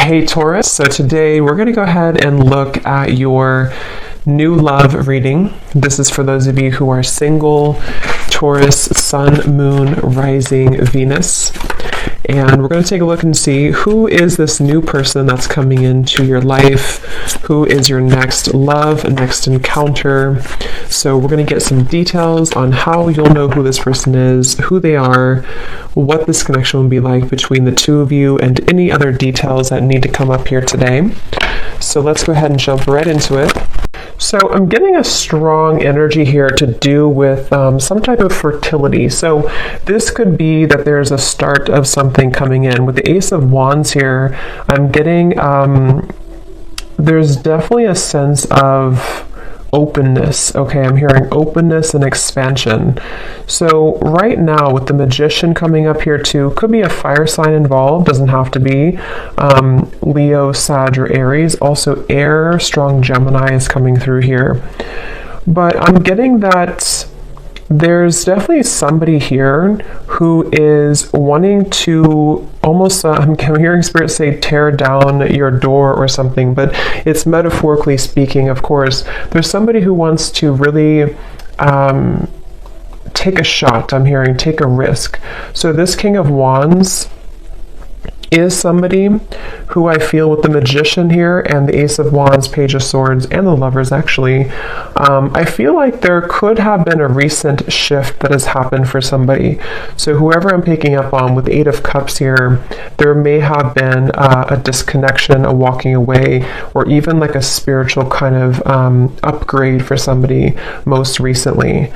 Hey Taurus, so today we're going to go ahead and look at your new love reading. This is for those of you who are single, Taurus, Sun, Moon, Rising, Venus. And we're going to take a look and see who is this new person that's coming into your life, who is your next love, next encounter. So we're going to get some details on how you'll know who this person is, who they are, what this connection will be like between the two of you, and any other details that need to come up here today. So let's go ahead and jump right into it. So I'm getting a strong energy here to do with some type of fertility. So this could be that there's a start of something coming in. With the Ace of Wands here, I'm getting, there's definitely a sense of openness. Okay, I'm hearing openness and expansion. So right now with the Magician coming up here too, could be a fire sign involved, doesn't have to be. Leo, Sag, or Aries. Also air, strong Gemini is coming through here. But I'm getting that there's definitely somebody here who is wanting to almost, I'm hearing Spirit say tear down your door or something, but it's metaphorically speaking, of course. There's somebody who wants to really take a shot, I'm hearing, take a risk. So this King of Wands is somebody who I feel with the Magician here and the Ace of Wands, Page of Swords, and the Lovers actually, I feel like there could have been a recent shift that has happened for somebody. So whoever I'm picking up on with the Eight of Cups here, there may have been a disconnection, a walking away, or even like a spiritual kind of upgrade for somebody most recently.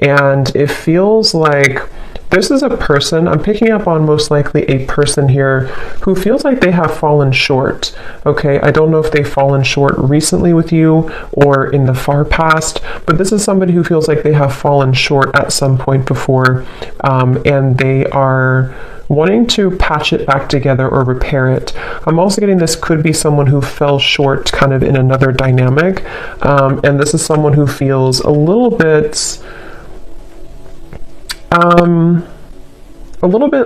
And it feels like this is a person, I'm picking up on most likely a person here who feels like they have fallen short. Okay, I don't know if they've fallen short recently with you or in the far past, but this is somebody who feels like they have fallen short at some point before, and they are wanting to patch it back together or repair it. I'm also getting this could be someone who fell short kind of in another dynamic, and this is someone who feels a little bit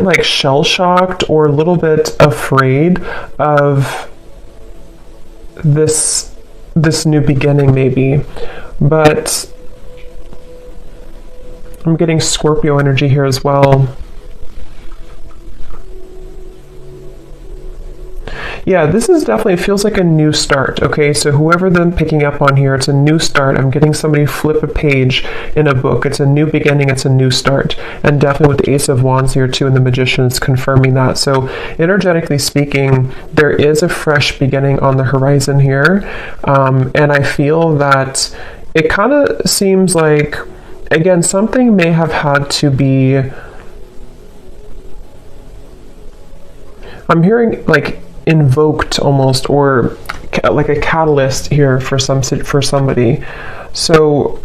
like shell-shocked or a little bit afraid of this new beginning maybe. But I'm getting Scorpio energy here as well. Yeah, this is definitely, it feels like a new start, okay? So whoever I'm picking up on here, it's a new start. I'm getting somebody flip a page in a book. It's a new beginning, it's a new start. And definitely with the Ace of Wands here too, and the Magician is confirming that. So energetically speaking, there is a fresh beginning on the horizon here. And I feel that it kind of seems like, again, something may have had to be, I'm hearing like invoked almost, or like a catalyst here for somebody. So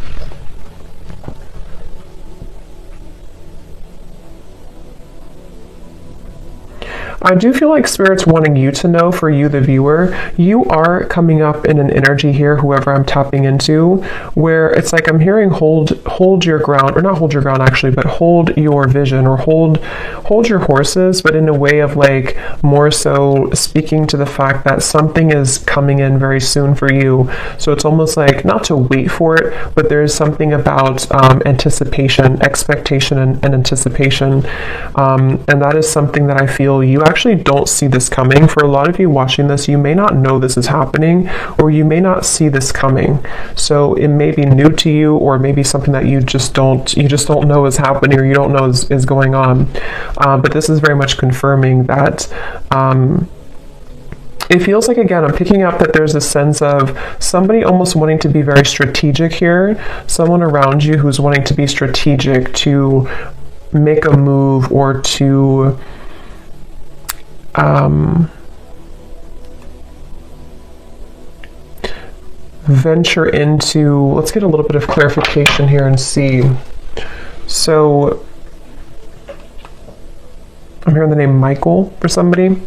I do feel like Spirit's wanting you to know, for you, the viewer, you are coming up in an energy here, whoever I'm tapping into, where it's like I'm hearing hold your ground, or not hold your ground actually, but hold your vision, or hold your horses, but in a way of like more so speaking to the fact that something is coming in very soon for you. So it's almost like not to wait for it, but there's something about anticipation, expectation, and anticipation. And that is something that I feel you actually don't see this coming. For a lot of you watching this, you may not know this is happening, or you may not see this coming. So it may be new to you, or maybe something that you just don't know is happening, or you don't know is going on. But this is very much confirming that it feels like, again, I'm picking up that there's a sense of somebody almost wanting to be very strategic here, someone around you who's wanting to be strategic, to make a move, or to venture into, let's get a little bit of clarification here and see. So I'm hearing the name Michael for somebody.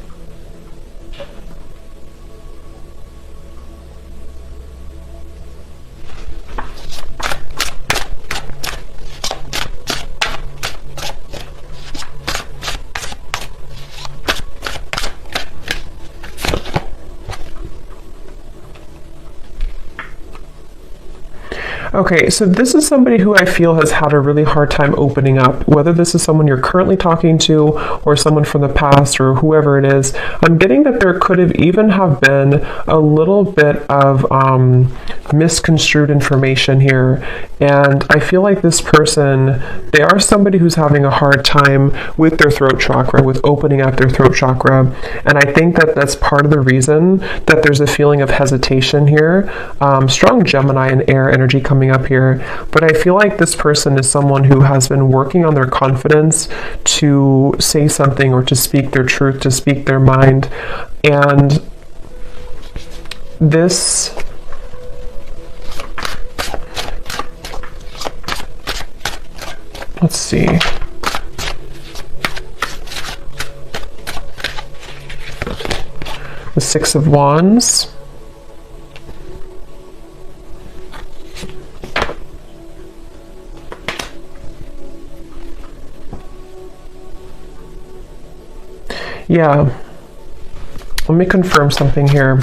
Okay, so this is somebody who I feel has had a really hard time opening up. Whether this is someone you're currently talking to or someone from the past or whoever it is, I'm getting that there could have even have been a little bit of misconstrued information here. And I feel like this person, they are somebody who's having a hard time with their throat chakra, with opening up their throat chakra. And I think that that's part of the reason that there's a feeling of hesitation here. Strong Gemini and air energy coming up here, but I feel like this person is someone who has been working on their confidence to say something or to speak their truth, to speak their mind. And this let's see. The Six of Wands. Yeah. Let me confirm something here.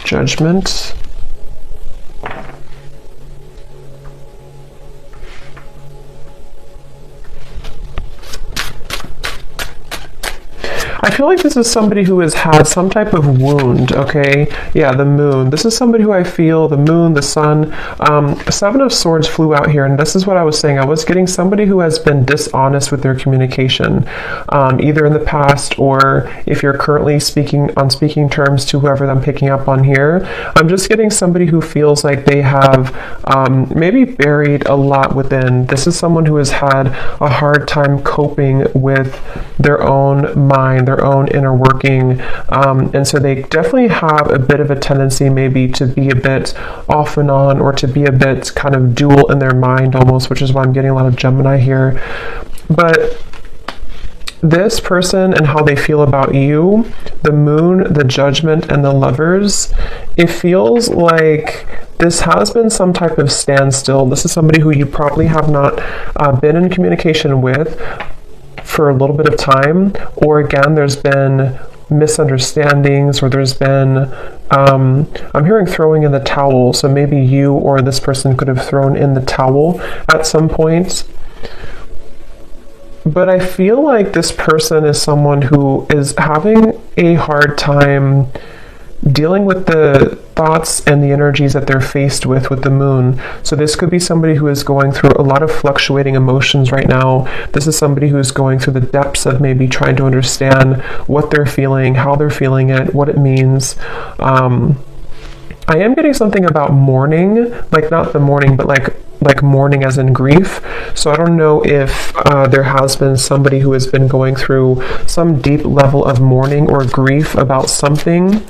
Judgment. I feel like this is somebody who has had some type of wound, okay? Yeah, the moon. This is somebody who I feel, the moon, the sun. Seven of Swords flew out here, and this is what I was saying. I was getting somebody who has been dishonest with their communication, either in the past or if you're currently speaking on speaking terms to whoever I'm picking up on here. I'm just getting somebody who feels like they have maybe buried a lot within. This is someone who has had a hard time coping with their own mind, their own inner working, and so they definitely have a bit of a tendency maybe to be a bit off and on, or to be a bit kind of dual in their mind almost, which is why I'm getting a lot of Gemini here. But this person and how they feel about you, the moon, the judgment, and the lovers, it feels like this has been some type of standstill. This is somebody who you probably have not been in communication with for a little bit of time, or again, there's been misunderstandings, or there's been I'm hearing throwing in the towel, so maybe you or this person could have thrown in the towel at some point. But I feel like this person is someone who is having a hard time dealing with the thoughts and the energies that they're faced with the moon. So this could be somebody who is going through a lot of fluctuating emotions right now. This is somebody who is going through the depths of maybe trying to understand what they're feeling, how they're feeling it, what it means. I am getting something about mourning, like not the mourning, but like mourning as in grief. So I don't know if there has been somebody who has been going through some deep level of mourning or grief about something.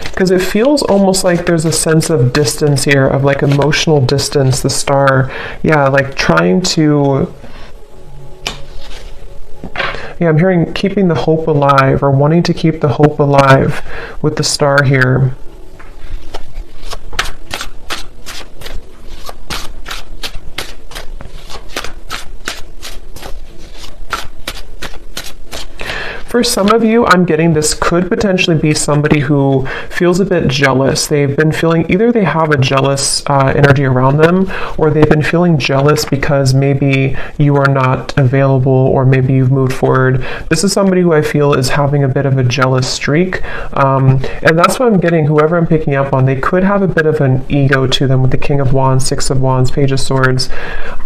Because it feels almost like there's a sense of distance here, of like emotional distance, the star. Yeah, like trying to... Yeah, I'm hearing keeping the hope alive, or wanting to keep the hope alive with the star here. For some of you, I'm getting this could potentially be somebody who feels a bit jealous. They've been feeling, either they have a jealous energy around them, or they've been feeling jealous because maybe you are not available, or maybe you've moved forward. This is somebody who I feel is having a bit of a jealous streak. And that's what I'm getting, whoever I'm picking up on, they could have a bit of an ego to them with the King of Wands, Six of Wands, Page of Swords.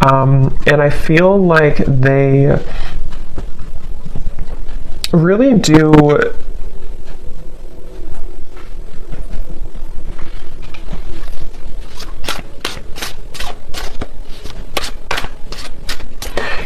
And I feel like they really do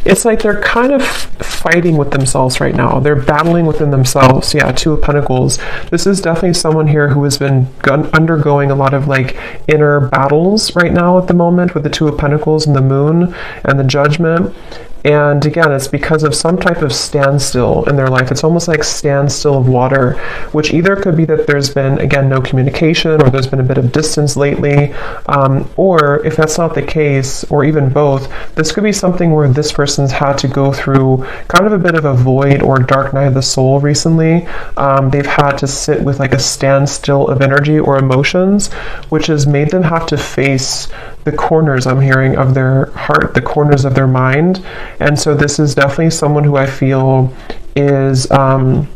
it's like they're kind of fighting with themselves right now. They're battling within themselves. Yeah, Two of Pentacles. This is definitely someone here who has been undergoing a lot of like inner battles right now at the moment with the Two of Pentacles and the moon and the judgment. And again, it's because of some type of standstill in their life. It's almost like standstill of water, which either could be that there's been, again, no communication, or there's been a bit of distance lately, or if that's not the case, or even both, this could be something where this person's had to go through kind of a bit of a void or dark night of the soul recently. They've had to sit with like a standstill of energy or emotions, which has made them have to face the corners, I'm hearing, of their heart, the corners of their mind. And so this is definitely someone who I feel is, again,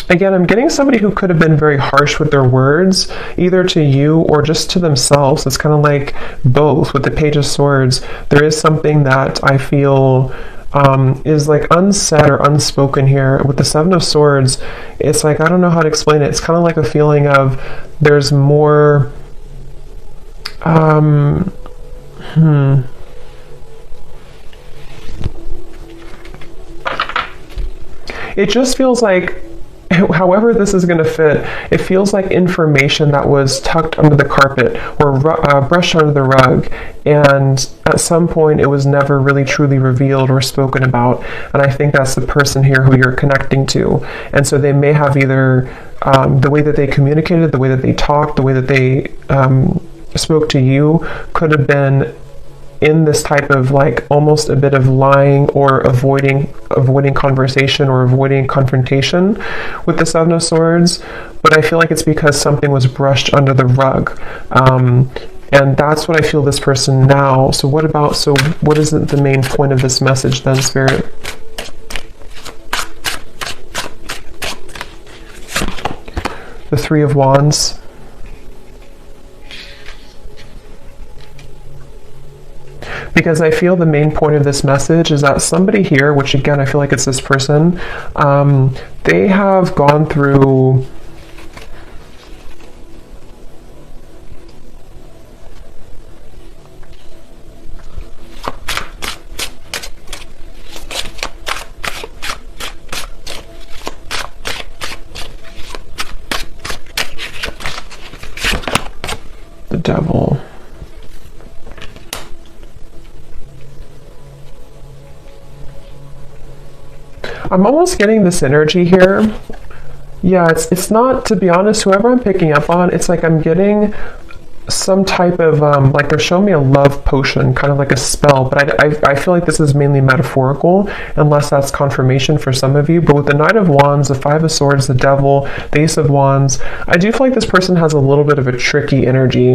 I'm getting somebody who could have been very harsh with their words, either to you or just to themselves. It's kind of like both. With the Page of Swords, there is something that I feel is like unsaid or unspoken here. With the Seven of Swords, it's like, I don't know how to explain it. It's kind of like a feeling of there's more it just feels like, however this is going to fit, it feels like information that was tucked under the carpet or brushed under the rug, and at some point it was never really truly revealed or spoken about. And I think that's the person here who you're connecting to. And so they may have either the way that they communicated, the way that they talked, the way that they spoke to you could have been in this type of like almost a bit of lying or avoiding conversation or avoiding confrontation with the Seven of Swords. But I feel like it's because something was brushed under the rug, and that's what I feel this person now. So what is the main point of this message then, Spirit? The Three of Wands. Because I feel the main point of this message is that somebody here, which again, I feel like it's this person, they have gone through the Devil. I'm almost getting this energy here. Yeah, it's not, to be honest, whoever I'm picking up on, it's like I'm getting some type of, like they're showing me a love potion, kind of like a spell, but I feel like this is mainly metaphorical, unless that's confirmation for some of you. But with the Knight of Wands, the Five of Swords, the Devil, the Ace of Wands, I do feel like this person has a little bit of a tricky energy.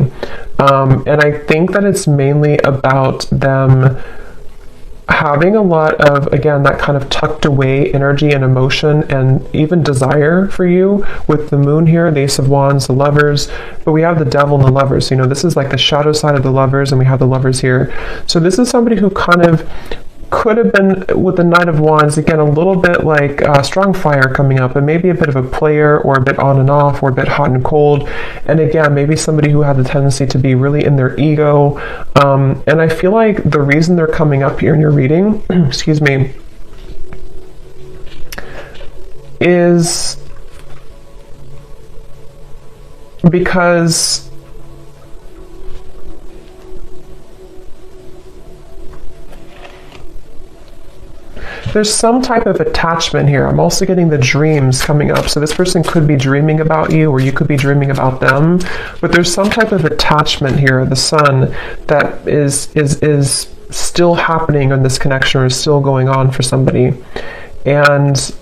And I think that it's mainly about them having a lot of, again, that kind of tucked away energy and emotion and even desire for you. With the Moon here, the Ace of Wands, the Lovers, but we have the Devil and the Lovers. You know, this is like the shadow side of the Lovers, and we have the Lovers here. So this is somebody who kind of could have been, with the Knight of Wands, again, a little bit like strong fire coming up, and maybe a bit of a player, or a bit on and off, or a bit hot and cold. And again, maybe somebody who had the tendency to be really in their ego. And I feel like the reason they're coming up here in your reading, excuse me, is because there's some type of attachment here. I'm also getting the dreams coming up. So this person could be dreaming about you, or you could be dreaming about them. But there's some type of attachment here, the Sun, that is still happening in this connection, or is still going on for somebody. And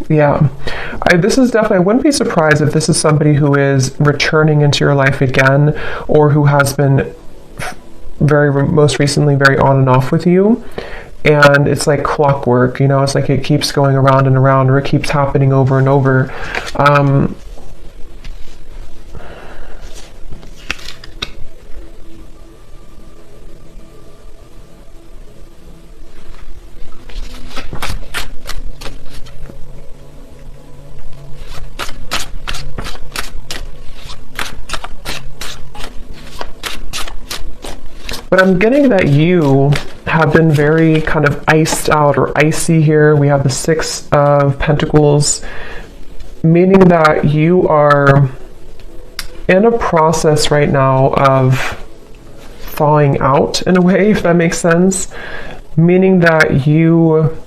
yeah, this is definitely, I wouldn't be surprised if this is somebody who is returning into your life again, or who has been most recently very on and off with you. And it's like clockwork, you know, it's like it keeps going around and around, or it keeps happening over and over. But I'm getting that you have been very kind of iced out or icy here. We have the Six of Pentacles, meaning that you are in a process right now of thawing out in a way, if that makes sense, meaning that you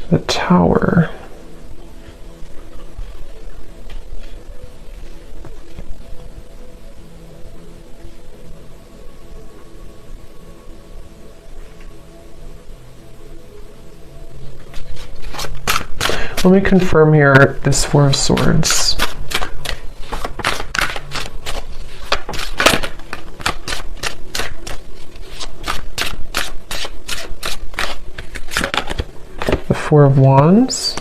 the Tower. Let me confirm here this Four of Swords. The Four of Wands.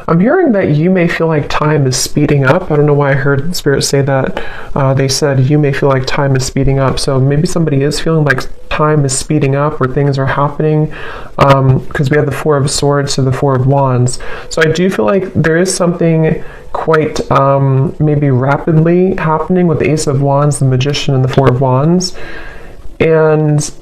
I'm hearing that you may feel like time is speeding up. I don't know why I heard Spirit say that. They said you may feel like time is speeding up. So maybe somebody is feeling like time is speeding up or things are happening, because we have the Four of Swords to the Four of Wands. So I do feel like there is something quite maybe rapidly happening with the Ace of Wands, the Magician, and the Four of Wands. And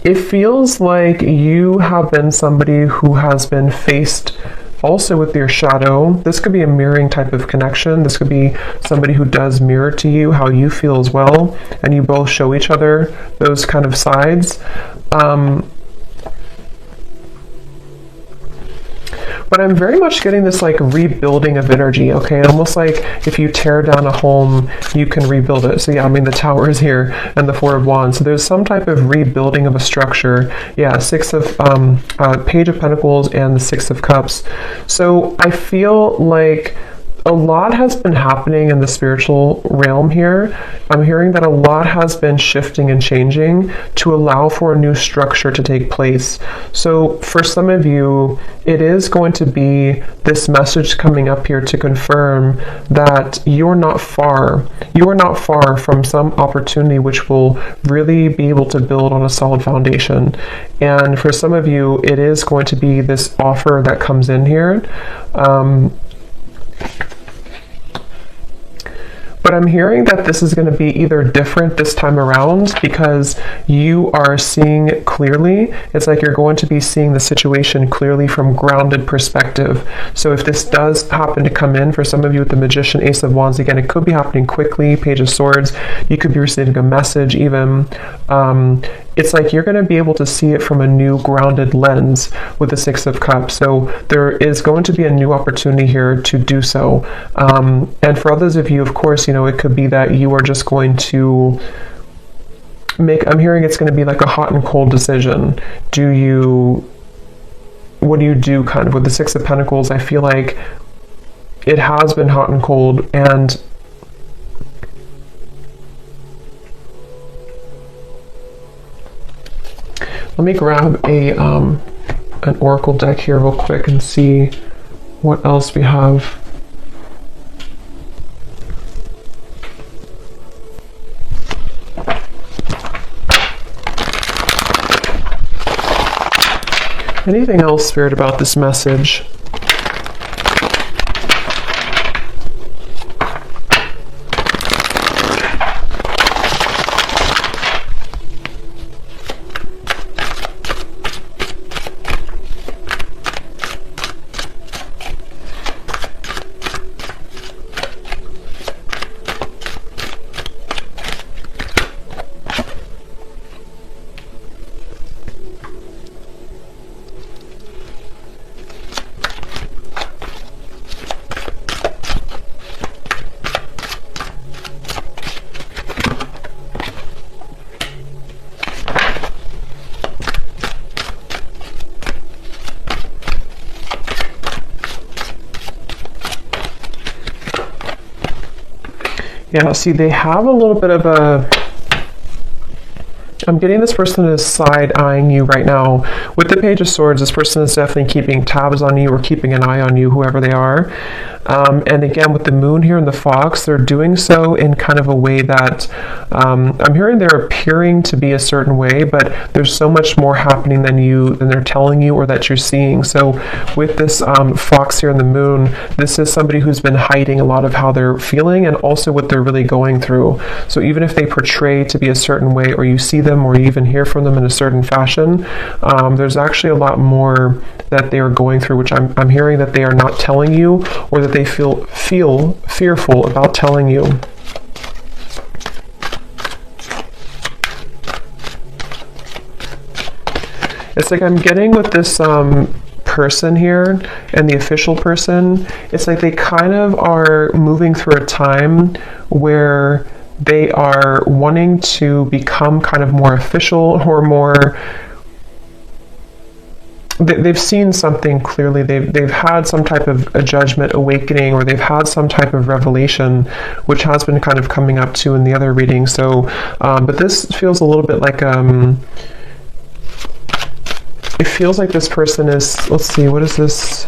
it feels like you have been somebody who has been faced also with your shadow. This could be a mirroring type of connection. This could be somebody who does mirror to you how you feel as well, and you both show each other those kind of sides. But I'm very much getting this like rebuilding of energy, okay? Almost like if you tear down a home, you can rebuild it. So yeah, I mean the Tower is here and the Four of Wands. So there's some type of rebuilding of a structure. Yeah, Page of Pentacles and the Six of Cups. So I feel like a lot has been happening in the spiritual realm here. I'm hearing that a lot has been shifting and changing to allow for a new structure to take place. So for some of you, it is going to be this message coming up here to confirm that you're not far. You are not far from some opportunity which will really be able to build on a solid foundation. And for some of you, it is going to be this offer that comes in here. But I'm hearing that this is going to be either different this time around because you are seeing it clearly. It's like you're going to be seeing the situation clearly from grounded perspective. So if this does happen to come in for some of you with the Magician, Ace of Wands, again, it could be happening quickly, Page of Swords. You could be receiving a message even. It's like you're going to be able to see it from a new grounded lens with the Six of Cups. So there is going to be a new opportunity here to do so. And for others of you, of course, you know, it could be that you are just going to I'm hearing it's going to be like a hot and cold decision. What do you do kind of with the Six of Pentacles? I feel like it has been hot and cold, and let me grab an oracle deck here real quick and see what else we have. Anything else, Spirit, about this message? Yeah, see, they have a little bit of I'm getting this person is side-eyeing you right now. With the Page of Swords, this person is definitely keeping tabs on you or keeping an eye on you, whoever they are. And again, with the Moon here and the Fox, they're doing so in kind of a way that I'm hearing they're appearing to be a certain way, but there's so much more happening than they're telling you or that you're seeing. So with this Fox here and the Moon, this is somebody who's been hiding a lot of how they're feeling and also what they're really going through. So even if they portray to be a certain way, or you see them or you even hear from them in a certain fashion, there's actually a lot more that they are going through, which I'm hearing that they are not telling you, or that they feel fearful about telling you. It's like I'm getting with this person here and the official person, it's like they kind of are moving through a time where they are wanting to become kind of more official or more. They've seen something clearly. They've had some type of a judgment awakening, or they've had some type of revelation, which has been kind of coming up too in the other reading. So, but this feels a little bit like it feels like this person is. Let's see, what is this?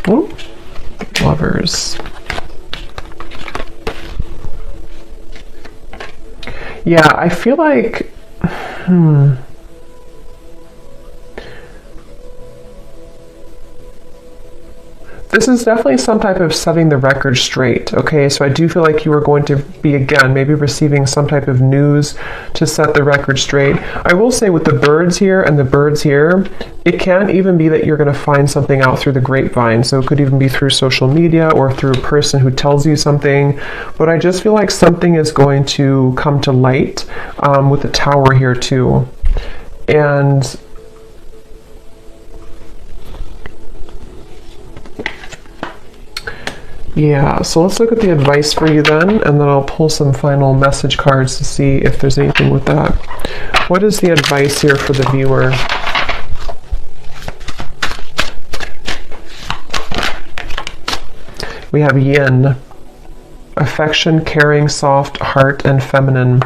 Ooh, Lovers. Yeah, I feel like, this is definitely some type of setting the record straight, okay? So I do feel like you are going to be, again, maybe receiving some type of news to set the record straight. I will say with the birds here and the birds here, it can even be that you're going to find something out through the grapevine. So it could even be through social media or through a person who tells you something. But I just feel like something is going to come to light with the Tower here too. And yeah, so let's look at the advice for you then, and then I'll pull some final message cards to see if there's anything with that. What is the advice here for the viewer? We have Yin, affection, caring, soft, heart, and feminine.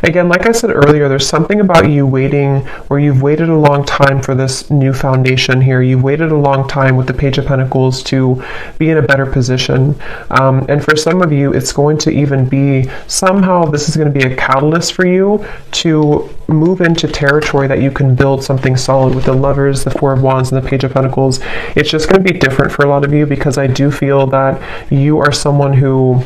Again, like I said earlier, there's something about you waiting, or you've waited a long time for this new foundation here. You've waited a long time with the Page of Pentacles to be in a better position. And for some of you, it's going to even be, somehow this is going to be a catalyst for you to move into territory that you can build something solid with the Lovers, the Four of Wands, and the Page of Pentacles. It's just going to be different for a lot of you, because I do feel that you are someone who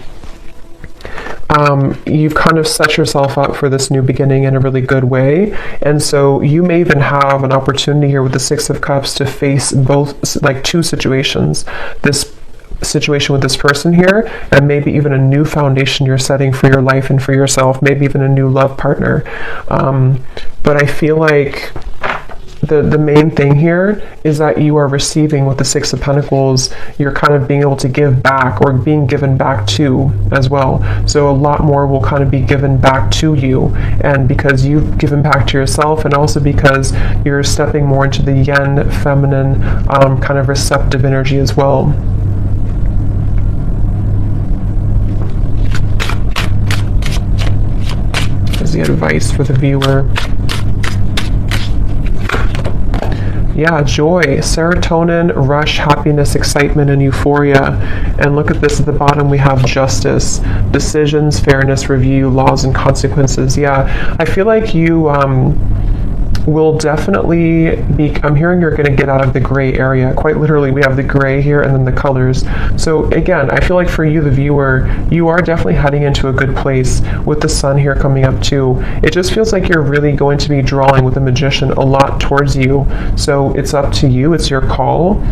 you've kind of set yourself up for this new beginning in a really good way. And so you may even have an opportunity here with the Six of Cups to face both, like two situations. This situation with this person here, and maybe even a new foundation you're setting for your life and for yourself, maybe even a new love partner. But I feel like the main thing here is that you are receiving with the Six of Pentacles. You're kind of being able to give back, or being given back to as well. So a lot more will kind of be given back to you, and because you've given back to yourself, and also because you're stepping more into the yin, feminine, kind of receptive energy as well. Here's the advice for the viewer. Yeah, joy, serotonin, rush, happiness, excitement, and euphoria. And look at this at the bottom, we have justice, decisions, fairness, review, laws, and consequences. Yeah, I feel like you will definitely be, I'm hearing you're going to get out of the gray area. Quite literally, we have the gray here and then the colors. So again, I feel like for you, the viewer, you are definitely heading into a good place with the sun here coming up too. It just feels like you're really going to be drawing with the Magician a lot towards you. So it's up to you. It's your call.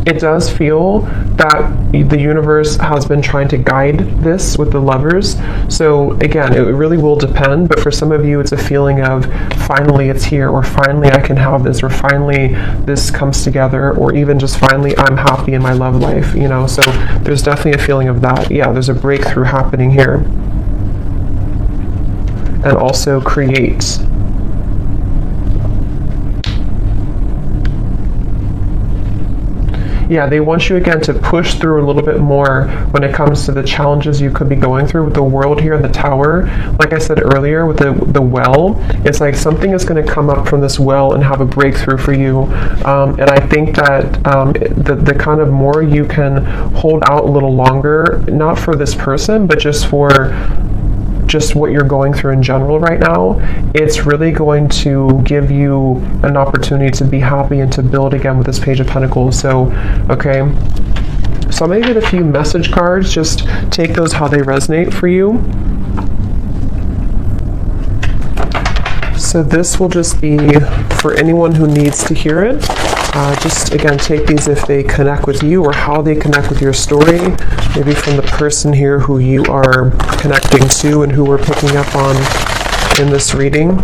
It does feel that the universe has been trying to guide this with the Lovers. So again, it really will depend, but for some of you, it's a feeling of finally it's here, or finally I can have this, or finally this comes together, or even just finally I'm happy in my love life, you know? So there's definitely a feeling of that. Yeah, there's a breakthrough happening here. And also create. Yeah, they want you again to push through a little bit more when it comes to the challenges you could be going through with the World here in the Tower. Like I said earlier with the well, it's like something is going to come up from this well and have a breakthrough for you. And I think that the kind of more you can hold out a little longer, not for this person, but just for just what you're going through in general right now, it's really going to give you an opportunity to be happy and to build again with this Page of Pentacles. So, okay. So I'm going to get a few message cards. Just take those how they resonate for you. So this will just be for anyone who needs to hear it. Just again, take these if they connect with you or how they connect with your story. Maybe from the person here who you are connecting to and who we're picking up on in this reading.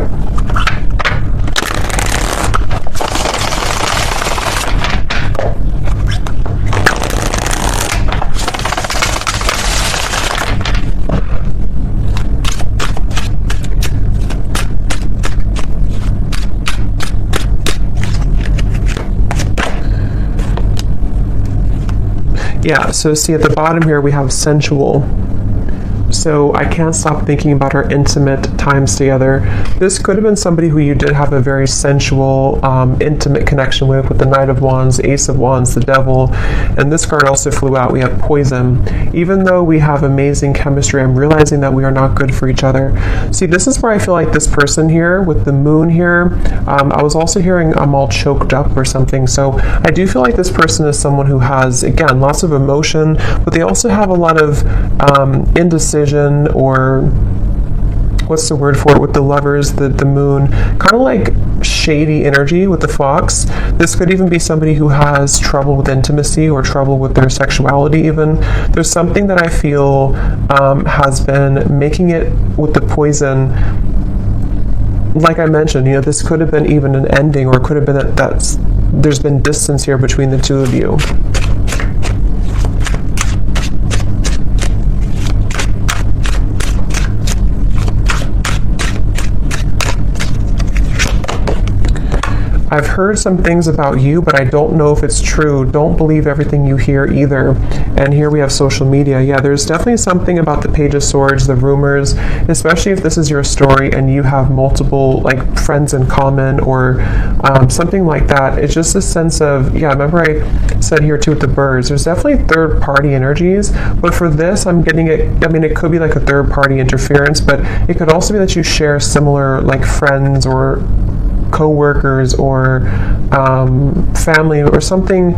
Yeah, so see at the bottom here we have sensual. So I can't stop thinking about our intimate times together. This could have been somebody who you did have a very sensual, intimate connection with the Knight of Wands, Ace of Wands, the Devil, and this card also flew out. We have Poison. Even though we have amazing chemistry, I'm realizing that we are not good for each other. See, this is where I feel like this person here with the Moon here, I was also hearing I'm all choked up or something. So I do feel like this person is someone who has, again, lots of emotion, but they also have a lot of indecision, or what's the word for it with the Lovers, the Moon, kind of like shady energy with the Fox. This could even be somebody who has trouble with intimacy or trouble with their sexuality even. There's something that I feel has been making it with the Poison. Like I mentioned, you know, this could have been even an ending, or it could have been that there's been distance here between the two of you. I've heard some things about you, but I don't know if it's true. Don't believe everything you hear either. And here we have social media. Yeah, there's definitely something about the Page of Swords, the rumors, especially if this is your story and you have multiple like friends in common or something like that. It's just a sense of, yeah, remember I said here too with the birds, there's definitely third party energies, but for this I'm getting it, I mean, it could be like a third party interference, but it could also be that you share similar like friends or co-workers or family or something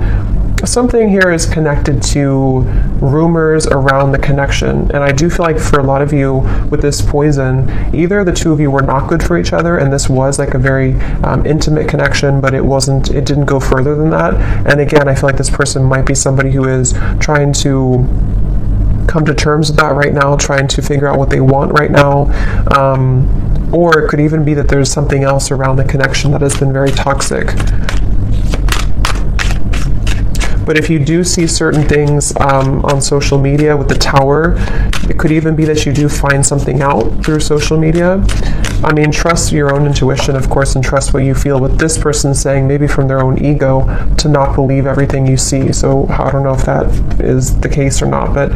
here is connected to rumors around the connection. And I do feel like for a lot of you with this Poison, either the two of you were not good for each other and this was like a very intimate connection, but it didn't go further than that. And again, I feel like this person might be somebody who is trying to come to terms with that right now, trying to figure out what they want right now. Or it could even be that there's something else around the connection that has been very toxic. But if you do see certain things on social media with the Tower, it could even be that you do find something out through social media. I mean, trust your own intuition, of course, and trust what you feel. With this person saying, maybe from their own ego, to not believe everything you see. So I don't know if that is the case or not, but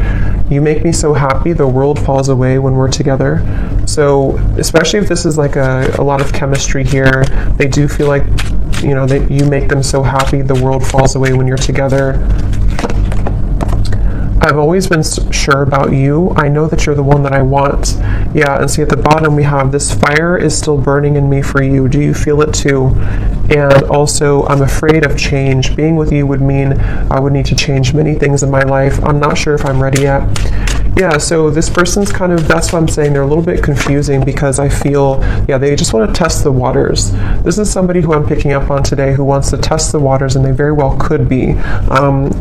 you make me so happy, the world falls away when we're together. So especially if this is like a lot of chemistry here, they do feel like, you know, that you make them so happy, the world falls away when you're together. I've always been sure about you. I know that you're the one that I want. Yeah, and see at the bottom we have this fire is still burning in me for you. Do you feel it too? And also, I'm afraid of change. Being with you would mean I would need to change many things in my life. I'm not sure if I'm ready yet. Yeah, so this person's kind of, that's what I'm saying, they're a little bit confusing because I feel, yeah, they just want to test the waters. This is somebody who I'm picking up on today who wants to test the waters, and they very well could be.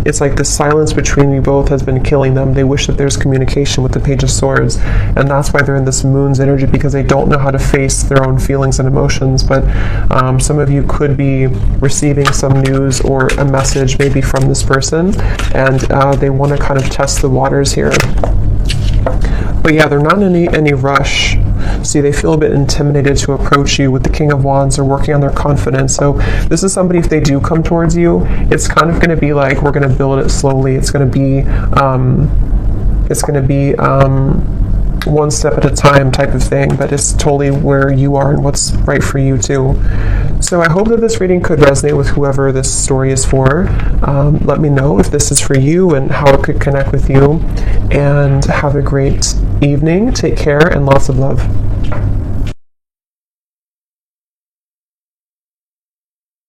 It's like the silence between you both has been killing them. They wish that there's communication with the Page of Swords, and that's why they're in this Moon's energy, because they don't know how to face their own feelings and emotions. But some of you could be receiving some news or a message maybe from this person, and they want to kind of test the waters here. But yeah, they're not in any rush. See, they feel a bit intimidated to approach you. With the King of Wands, they're working on their confidence. So this is somebody, if they do come towards you, it's kind of going to be like, we're going to build it slowly. It's going to be one step at a time type of thing, but it's totally where you are and what's right for you too. So I hope that this reading could resonate with whoever this story is for. Let me know if this is for you and how it could connect with you. And have a great evening. Take care and lots of love.